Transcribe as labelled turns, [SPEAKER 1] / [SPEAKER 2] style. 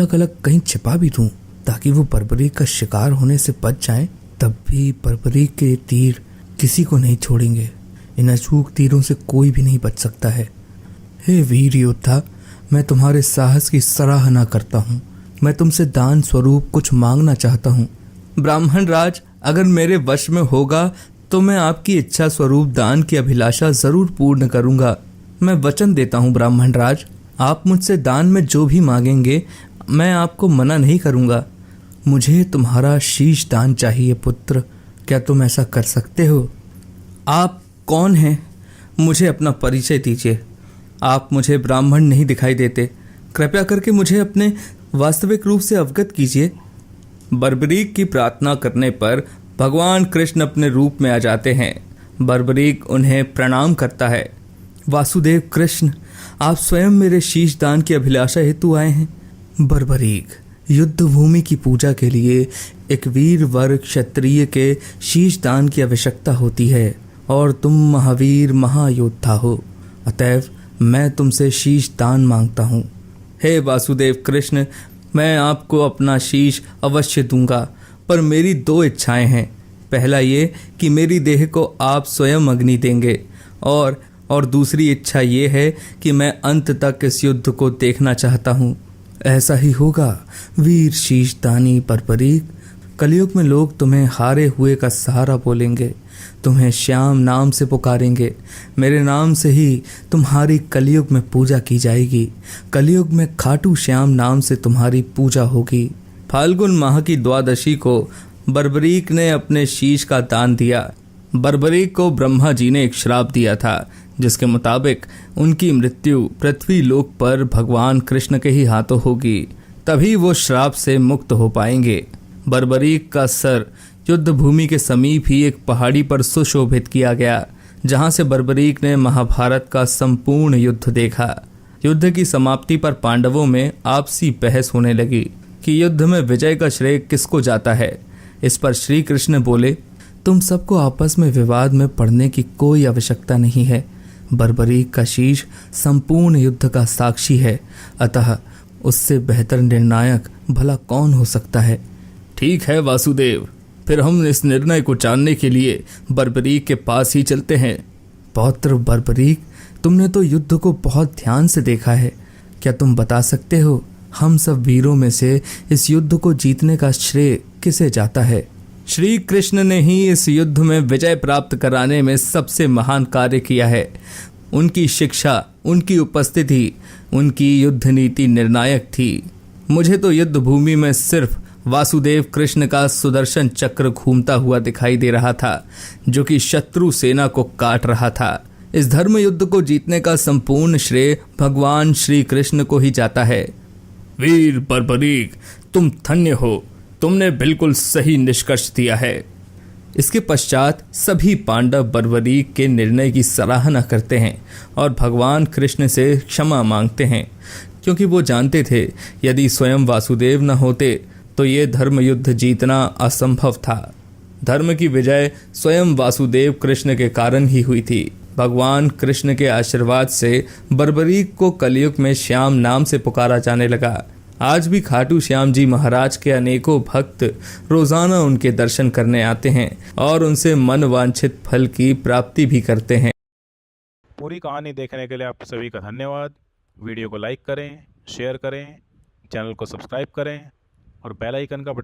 [SPEAKER 1] अलग अलग कहीं छिपा भी दूं ताकि वो बर्बरीक का शिकार होने से बच जाएं, तब भी बर्बरीक के तीर किसी को नहीं छोड़ेंगे। इन अचूक तीरों से कोई भी नहीं बच सकता है। हे वीर योद्धा, मैं तुम्हारे साहस की सराहना करता हूँ। मैं तुमसे दान स्वरूप कुछ मांगना चाहता हूँ। ब्राह्मण राज, अगर मेरे वश में होगा तो मैं आपकी इच्छा स्वरूप दान की अभिलाषा जरूर पूर्ण करूंगा। मैं वचन देता हूँ ब्राह्मण राज, आप मुझसे दान में जो भी मांगेंगे मैं आपको मना नहीं करूंगा। मुझे तुम्हारा शीश दान चाहिए पुत्र, क्या तुम ऐसा कर सकते हो? आप कौन हैं? मुझे अपना परिचय दीजिए। आप मुझे ब्राह्मण नहीं दिखाई देते, कृपया करके मुझे अपने वास्तविक रूप से अवगत कीजिए। बर्बरीक की प्रार्थना करने पर भगवान कृष्ण अपने रूप में आ जाते हैं। बर्बरीक उन्हें प्रणाम करता है। वासुदेव कृष्ण, आप स्वयं मेरे शीश दान की अभिलाषा हेतु आए हैं। बर्बरीक, युद्ध भूमि की पूजा के लिए एक वीर वर क्षत्रिय के शीश दान की आवश्यकता होती है और तुम महावीर महायोद्धा हो, अतएव मैं तुमसे शीश दान मांगता हूँ। हे वासुदेव कृष्ण, मैं आपको अपना शीश अवश्य दूंगा, पर मेरी दो इच्छाएं हैं। पहला ये कि मेरी देह को आप स्वयं अग्नि देंगे और दूसरी इच्छा ये है कि मैं अंत तक इस युद्ध को देखना चाहता हूँ। ऐसा ही होगा वीर शीश दानी बर्बरीक। कलयुग में लोग तुम्हें हारे हुए का सहारा बोलेंगे, तुम्हें श्याम नाम से पुकारेंगे। मेरे नाम से ही तुम्हारी कलयुग में पूजा की जाएगी। कलयुग में खाटू श्याम नाम से तुम्हारी पूजा होगी। फाल्गुन माह की द्वादशी को बर्बरीक ने अपने शीश का दान दिया। बर्बरीक को ब्रह्मा जी ने एक श्राप दिया था, जिसके मुताबिक उनकी मृत्यु पृथ्वी लोक पर भगवान कृष्ण के ही हाथों होगी, तभी वो श्राप से मुक्त हो पाएंगे। बर्बरीक का सर युद्ध भूमि के समीप ही एक पहाड़ी पर सुशोभित किया गया, जहां से बर्बरीक ने महाभारत का संपूर्ण युद्ध देखा। युद्ध की समाप्ति पर पांडवों में आपसी बहस होने लगी कि युद्ध में विजय का श्रेय किसको जाता है। इस पर श्री कृष्ण बोले, तुम सबको आपस में विवाद में पड़ने की कोई आवश्यकता नहीं है। बर्बरीक का शीश संपूर्ण युद्ध का साक्षी है, अतः उससे बेहतर निर्णायक भला कौन हो सकता है। ठीक है वासुदेव, फिर हम इस निर्णय को जानने के लिए बर्बरीक के पास ही चलते हैं। पौत्र बर्बरीक, तुमने तो युद्ध को बहुत ध्यान से देखा है, क्या तुम बता सकते हो हम सब वीरों में से इस युद्ध को जीतने का श्रेय किसे जाता है? श्री कृष्ण ने ही इस युद्ध में विजय प्राप्त कराने में सबसे महान कार्य किया है। उनकी शिक्षा, उनकी उपस्थिति, उनकी युद्ध नीति निर्णायक थी। मुझे तो युद्ध भूमि में सिर्फ वासुदेव कृष्ण का सुदर्शन चक्र घूमता हुआ दिखाई दे रहा था, जो कि शत्रु सेना को काट रहा था। इस धर्म युद्ध को जीतने का संपूर्ण श्रेय भगवान श्री कृष्ण को ही जाता है। वीर बर्बरीक, तुम धन्य हो, तुमने बिल्कुल सही निष्कर्ष दिया है। इसके पश्चात सभी पांडव बर्बरीक के निर्णय की सराहना करते हैं और भगवान कृष्ण से क्षमा मांगते हैं, क्योंकि वो जानते थे यदि स्वयं वासुदेव न होते तो ये धर्म युद्ध जीतना असंभव था। धर्म की विजय स्वयं वासुदेव कृष्ण के कारण ही हुई थी। भगवान कृष्ण के आशीर्वाद से बर्बरीक को कलयुग में श्याम नाम से पुकारा जाने लगा। आज भी खाटू श्याम जी महाराज के अनेकों भक्त रोजाना उनके दर्शन करने आते हैं और उनसे मन वांछित फल की प्राप्ति भी करते हैं।
[SPEAKER 2] पूरी कहानी देखने के लिए आप सभी का धन्यवाद। वीडियो को लाइक करें, शेयर करें, चैनल को सब्सक्राइब करें और बेल आइकन का बटन